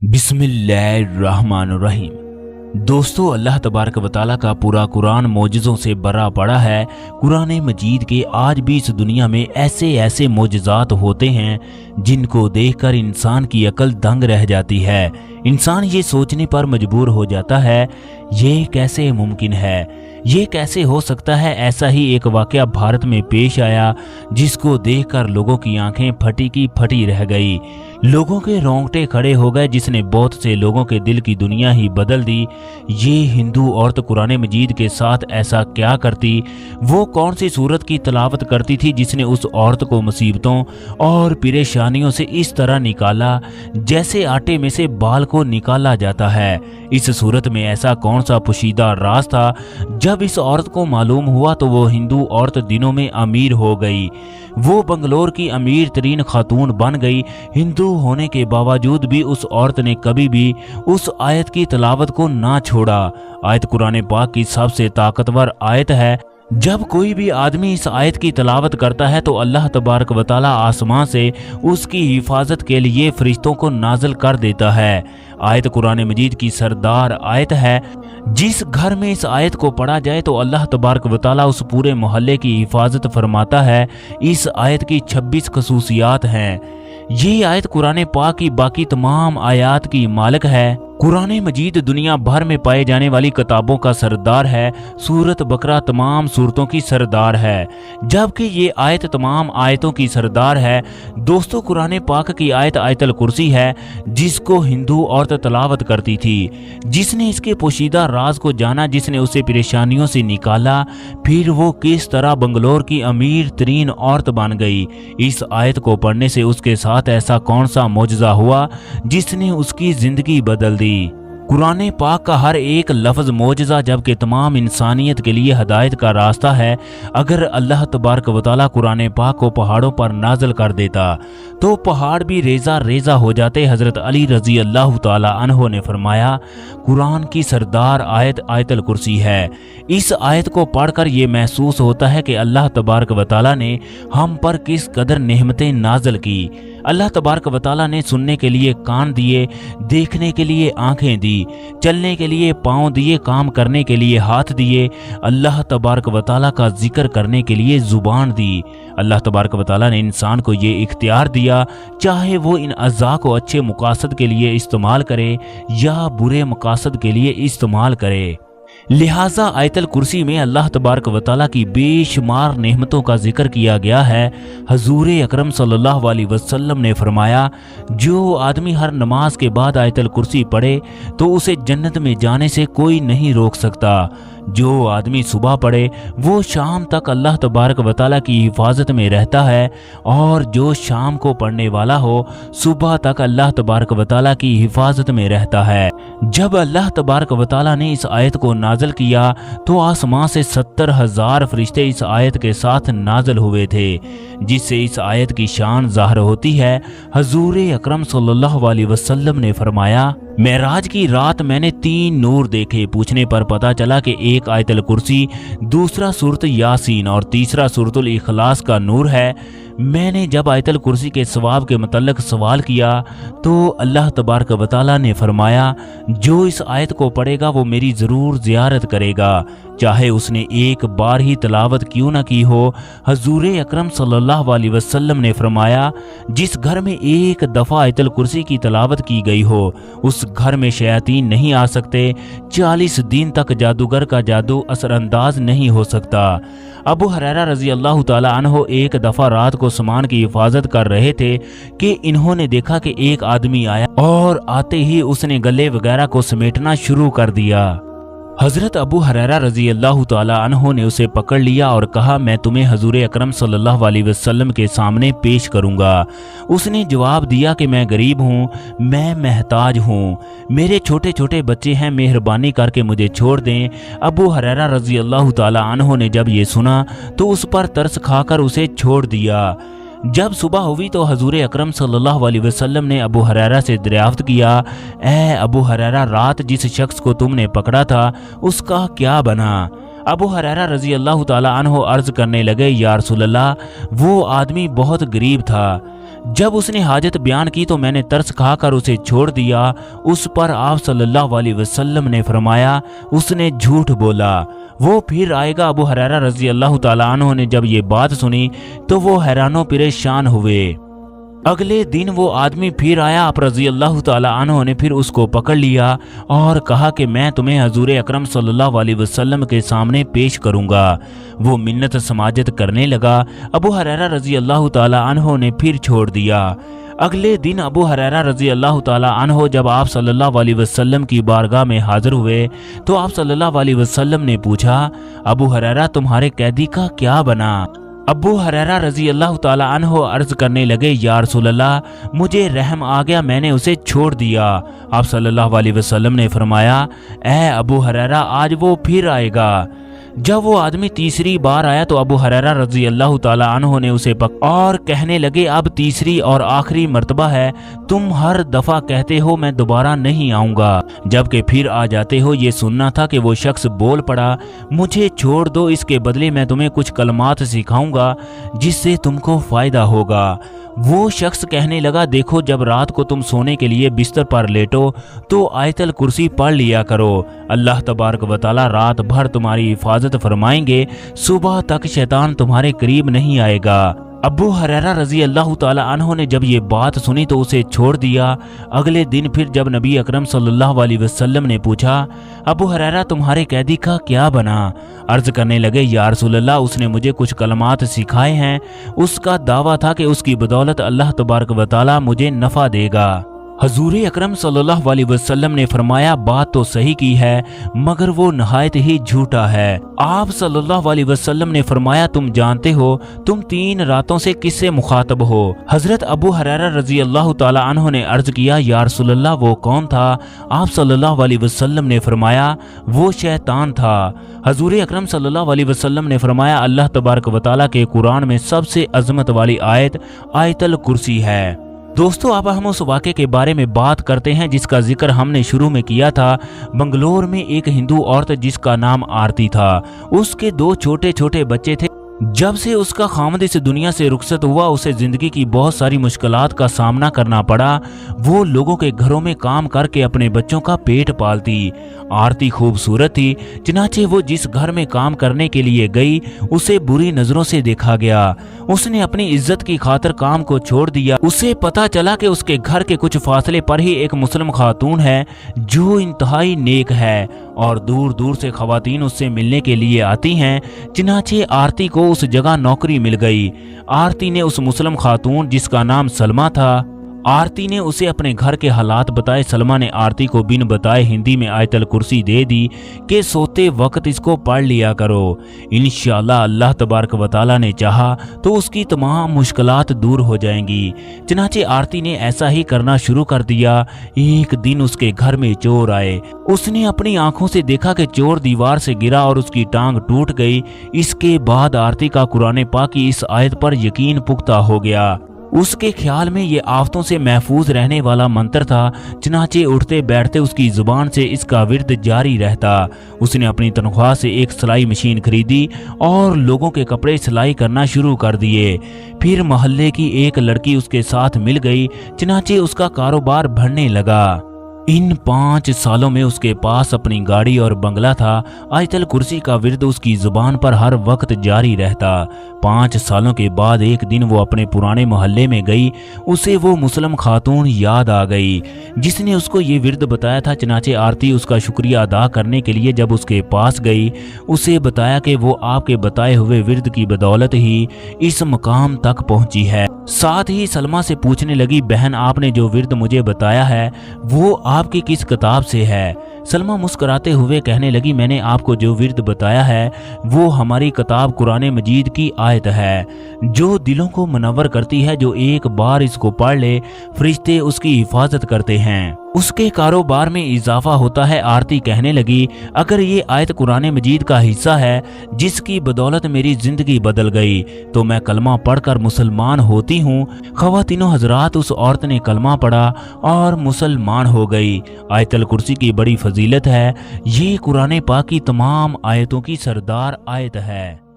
बिस्मिल्लाहिर्रहमानिर्रहीम। दोस्तों, अल्लाह तबारक व तआला का पूरा कुरान मौजज़ों से भरा पड़ा है। कुरान मजीद के आज भी इस दुनिया में ऐसे ऐसे मौजज़ात होते हैं जिनको देखकर इंसान की अकल दंग रह जाती है। इंसान ये सोचने पर मजबूर हो जाता है, ये कैसे मुमकिन है, ये कैसे हो सकता है। ऐसा ही एक वाक़या भारत में पेश आया जिसको देखकर लोगों की आंखें फटी की फटी रह गई, लोगों के रोंगटे खड़े हो गए, जिसने बहुत से लोगों के दिल की दुनिया ही बदल दी। ये हिंदू औरत कुरान मजीद के साथ ऐसा क्या करती, वो कौन सी सूरत की तलावत करती थी जिसने उस औरत को मुसीबतों और परेशानियों से इस तरह निकाला जैसे आटे में से बाल को निकाला जाता है। इस सूरत में ऐसा कौन सा पोशीदा राज था। जब इस औरत को मालूम हुआ तो वो हिंदू औरत दिनों में अमीर हो गई, वो बंगलोर की अमीर तरीन खातून बन गई। हिंदू होने के बावजूद भी उस औरत ने कभी भी उस आयत की तलावत को ना छोड़ा। आयत कुरान पाक की सबसे ताकतवर आयत है। जब कोई भी आदमी इस आयत की तलावत करता है तो अल्लाह तबारक व तआला आसमां से उसकी हिफाजत के लिए फरिश्तों को नाज़िल कर देता है। आयत कुरान मजीद की सरदार आयत है। जिस घर में इस आयत को पढ़ा जाए तो अल्लाह तबारक व तआला उस पूरे मोहल्ले की हिफाजत फरमाता है। इस आयत की 26 खसूसियात हैं। ये आयत कुरान पाक की बाकी तमाम आयात की मालिक है। कुरान मजीद दुनिया भर में पाए जाने वाली किताबों का सरदार है। सूरत बकरा तमाम सूरतों की सरदार है, जबकि ये आयत तमाम आयतों की सरदार है। दोस्तों, कुरान पाक की आयत आयतल कुर्सी है, जिसको हिंदू औरत तलावत करती थी। जिसने इसके पोशीदा राज को जाना, जिसने उसे परेशानियों से निकाला, फिर वो किस तरह बंगलोर की अमीर तरीन औरत बन गई। इस आयत को पढ़ने से उसके साथ ऐसा कौन सा मौजज़ा हुआ जिसने उसकी जिंदगी बदल दी। कुरान पाक का हर एक लफ्ज़ मौजज़ा, जबकि तमाम इंसानियत के लिए हदायत का रास्ता है। अगर अल्लाह तबारक व तआला कुरान पाक को पहाड़ों पर नाज़िल कर देता तो पहाड़ भी रेज़ा रेज़ा हो जाते। हज़रत अली रज़ी अल्लाह तआला अन्हो ने फरमाया, कुरान की सरदार आयत आयतल कुर्सी है। इस आयत को पढ़कर ये महसूस होता है कि अल्लाह तबारक व तआला ने हम पर किस कदर नेमतें नाज़िल की। अल्लाह तबारक व तआला ने सुनने के लिए कान दिए, देखने के लिए आंखें दी, चलने के लिए पाँव दिए, काम करने के लिए हाथ दिए, अल्लाह तबारक व तआला का जिक्र करने के लिए जुबान दी। अल्लाह तबारक व तआला ने इंसान को ये इख्तियार दिया, चाहे वो इन अज़ा को अच्छे मकासद के लिए इस्तेमाल करे या बुरे मकासद के लिए इस्तेमाल करे। लिहाजा आयतल कुर्सी में अल्लाह तबारक व तआला की बेशुमार नेमतों का जिक्र किया गया है। हजूर अकरम सल्लल्लाहु अलैहि वसल्लम ने फरमाया, जो आदमी हर नमाज के बाद आयतल कुर्सी पढ़े तो उसे जन्नत में जाने से कोई नहीं रोक सकता। जो आदमी सुबह पढ़े वो शाम तक अल्लाह तबारक व तआला की हिफाजत में रहता है, और जो शाम को पढ़ने वाला हो सुबह तक अल्लाह तबारक व तआला की हिफाजत में रहता है। जब अल्लाह तबारक व तआला ने इस आयत को नाज़िल किया तो आसमां से 70,000 फरिश्ते इस आयत के साथ नाज़िल हुए थे, जिससे इस आयत की शान ज़ाहिर होती है। हजूर अकरम सल्लल्लाहु अलैहि वसल्लम ने फरमाया, मेराज की रात मैंने 3 नूर देखे। पूछने पर पता चला कि एक आयतल कुर्सी, दूसरा सूरत यासीन और तीसरा सूरतुल इखलास का नूर है। मैंने जब आयतल कुर्सी के सवाब के मतलब सवाल किया तो अल्लाह तबारक व तआला ने फरमाया, जो इस आयत को पढ़ेगा वो मेरी ज़रूर ज़ियारत करेगा, चाहे उसने एक बार ही तलावत क्यों न की हो। हजूर अकरम सल्लल्लाहु अलैहि वसल्लम ने फरमाया, जिस घर में एक दफ़ा आयतल कुर्सी की तलावत की गई हो उस घर में शयातीन नहीं आ सकते। 40 दिन तक जादूगर का जादू असरअंदाज नहीं हो सकता। अबू हुरैरा रज़ी अल्लाह तआला अन्हो एक दफ़ा रात को सामान की हिफाजत कर रहे थे कि इन्होंने देखा कि एक आदमी आया और आते ही उसने गले वगैरह को समेटना शुरू कर दिया। हज़रत अबू हुरैरा रज़ी अल्लाह तआला अन्हो ने उसे पकड़ लिया और कहा, मैं तुम्हें हजूर अकरम सल्लल्लाहु अलैहि वसल्लम के सामने पेश करूंगा। उसने जवाब दिया कि मैं गरीब हूँ, मैं महताज हूँ, मेरे छोटे छोटे बच्चे हैं, मेहरबानी करके मुझे छोड़ दें। अबू हुरैरा रज़ी अल्लाह तआला अन्हो ने जब ये सुना तो उस पर तरस खाकर उसे छोड़ दिया। जब सुबह हुई तो हजूर अकरम सल्लल्लाहु अलैहि वसल्लम ने अबू हुरैरा से दरियाफ्त किया, ए अबू हुरैरा, रात जिस शख्स को तुमने पकड़ा था उसका क्या बना। अबू हुरैरा रज़ी अल्लाह तआला अन्हो अर्ज़ करने लगे, या रसूलल्लाह, वो आदमी बहुत गरीब था, जब उसने हाजत बयान की तो मैंने तरस खाकर उसे छोड़ दिया। उस पर आप सल्लल्लाहु अलैहि वसल्लम ने फरमाया, उसने झूठ बोला, वो फिर आएगा। अबू हुरैरा रज़ी अल्लाह ताला अन्हु ने जब ये बात सुनी तो वो हैरानो परेशान हुए। अगले दिन वो आदमी फिर आया। आप रज़ी अल्लाह ताला अन्हु ने फिर उसको पकड़ लिया और कहा कि मैं तुम्हें हजूर अकरम सल्लल्लाहु अलैहि वसल्लम के सामने पेश करूंगा। वो मिन्नत समाजत करने लगा। अबू हुरैरा रज़ी अल्लाह ताला अन्हु ने फिर छोड़ दिया। अगले दिन अबू हुरैरा रज़ी अल्लाह ताला अन्हु जब आप सल्लल्लाहु अलैहि वसल्लम की बारगाह में हाजिर हुए तो आप सल्लल्लाहु अलैहि वसल्लम ने पूछा, अबू हुरैरा तुम्हारे कैदी का क्या बना? अबू हुरैरा रज़ी अल्लाह ताला अन्हु अर्ज करने लगे, या रसूल अल्लाह, मुझे रहम आ गया, मैंने उसे छोड़ दिया। आप सल्लल्लाहु अलैहि वसल्लम ने फरमाया, ऐ अबू हुरैरा, आज वो फिर आएगा। जब वो आदमी तीसरी बार आया तो अबू हुरैरा रज़ी अल्लाह ताला अन्हु ने उसे और कहने लगे, अब तीसरी और आखिरी मर्तबा है, तुम हर दफा कहते हो मैं दोबारा नहीं आऊंगा, जबकि फिर आ जाते हो। ये सुनना था कि वो शख्स बोल पड़ा, मुझे छोड़ दो, इसके बदले मैं तुम्हें कुछ कलमात सिखाऊंगा जिससे तुमको फायदा होगा। वो शख्स कहने लगा, देखो जब रात को तुम सोने के लिए बिस्तर पर लेटो तो आयतल कुर्सी पढ़ लिया करो। अल्लाह तबारक व तआला रात भर तुम्हारी हिफाजत फरमाएंगे, सुबह तक शैतान तुम्हारे करीब नहीं आएगा। अबू हुरैरा रज़ी अल्लाह ताला अन्हु ने जब ये बात सुनी तो उसे छोड़ दिया। अगले दिन फिर जब नबी अकरम सल्लल्लाहु अलैहि वसल्लम ने पूछा, अबू हुरैरा तुम्हारे कैदी का क्या बना? अर्ज करने लगे, या रसूल अल्लाह, उसने मुझे कुछ कलमात सिखाए हैं। उसका दावा था कि उसकी बदौलत अल्लाह तबारक व तआला मुझे नफ़ा देगा। हजूर अकरम सल्लल्लाहु अलैहि वसल्लम ने फरमाया, बात तो सही की है मगर वो नहायत ही झूठा है। आप सल्लल्लाहु अलैहि वसल्लम ने फरमाया, तुम जानते हो तुम 3 रातों से किससे मुखातब हो? हजरत अबू हुरैरा रज़ी अल्लाह ताला अन्हु ने अर्ज किया, या रसूल अल्लाह, वो कौन था? आप सल्लल्लाहु अलैहि वसल्लम ने फरमाया, वो शैतान था। हजूर अकरम सल्लल्लाहु अलैहि वसल्लम ने फरमाया, अल्लाह तबारक व तआला के कुरान में सबसे अजमत वाली आयत आयतल कुर्सी है। दोस्तों, अब हम उस वाक़े के बारे में बात करते हैं जिसका जिक्र हमने शुरू में किया था। बंगलोर में एक हिंदू औरत जिसका नाम आरती था, उसके 2 छोटे छोटे बच्चे थे। जब से उसका खामद इस दुनिया से रुखसत हुआ उसे जिंदगी की बहुत सारी मुश्किलात का सामना करना पड़ा। वो लोगों के घरों में काम करके अपने बच्चों का पेट पालती। आरती खूबसूरत थी, चनाचे वो जिस घर में काम करने के लिए गई उसे बुरी नजरों से देखा गया। उसने अपनी इज्जत की खातिर काम को छोड़ दिया। उसे पता चला कि उसके घर के कुछ फासले पर ही एक मुस्लिम खातून है जो इंतहाई नेक है और दूर दूर से खवातीन उससे मिलने के लिए आती हैं। चनाचे आरती को उस जगह नौकरी मिल गई। आरती ने उस मुस्लिम खातून जिसका नाम सलमा था, आरती ने उसे अपने घर के हालात बताए। सलमा ने आरती को बिन बताए हिंदी में आयतल कुर्सी दे दी कि सोते वक्त इसको पढ़ लिया करो, इंशाअल्लाह अल्लाह तबारक व तआला ने चाहा तो उसकी तमाम मुश्किलात दूर हो जाएंगी। चनाचे आरती ने ऐसा ही करना शुरू कर दिया। एक दिन उसके घर में चोर आए। उसने अपनी आंखों से देखा कि चोर दीवार से गिरा और उसकी टांग टूट गई। इसके बाद आरती का कुरान पाक की इस आयत पर यकीन पुख्ता हो गया। उसके ख्याल में ये आफतों से महफूज रहने वाला मंत्र था। चनाचे उठते बैठते उसकी जुबान से इसका विर्द जारी रहता। उसने अपनी तनख्वाह से एक सिलाई मशीन खरीदी और लोगों के कपड़े सिलाई करना शुरू कर दिए। फिर मोहल्ले की एक लड़की उसके साथ मिल गई। चनाचे उसका कारोबार बढ़ने लगा। इन 5 सालों में उसके पास अपनी गाड़ी और बंगला था। आयतल कुर्सी का विर्द उसकी जुबान पर हर वक्त जारी रहता। 5 सालों के बाद एक दिन वो अपने पुराने मोहल्ले में गई। उसे वो मुस्लिम खातून याद आ गई जिसने उसको ये विर्द बताया था। चनाचे आरती उसका शुक्रिया अदा करने के लिए जब उसके पास गई, उसे बताया कि वो आपके बताए हुए विर्द की बदौलत ही इस मकाम तक पहुंची है। साथ ही सलमा से पूछने लगी, बहन आपने जो विर्द मुझे बताया है वो आपकी किस किताब से है? सलमा मुस्कुराते हुए कहने लगी, मैंने आपको जो विर्द बताया है वो हमारी किताब कुरान मजीद की आयत है जो दिलों को मुनव्वर करती है। जो एक बार इसको पढ़ ले फरिश्ते उसकी हिफाजत करते हैं, उसके कारोबार में इजाफा होता है। आरती कहने लगी, अगर ये आयत कुरान मजीद का हिस्सा है जिसकी बदौलत मेरी जिंदगी बदल गई तो मैं कलमा पढ़कर मुसलमान होती हूँ। ख्वातीनों हजरात, उस औरत ने कलमा पढ़ा और मुसलमान हो गई। आयतल कुर्सी की बड़ी फजीलत है। ये कुरान पाक की तमाम आयतों की सरदार आयत है।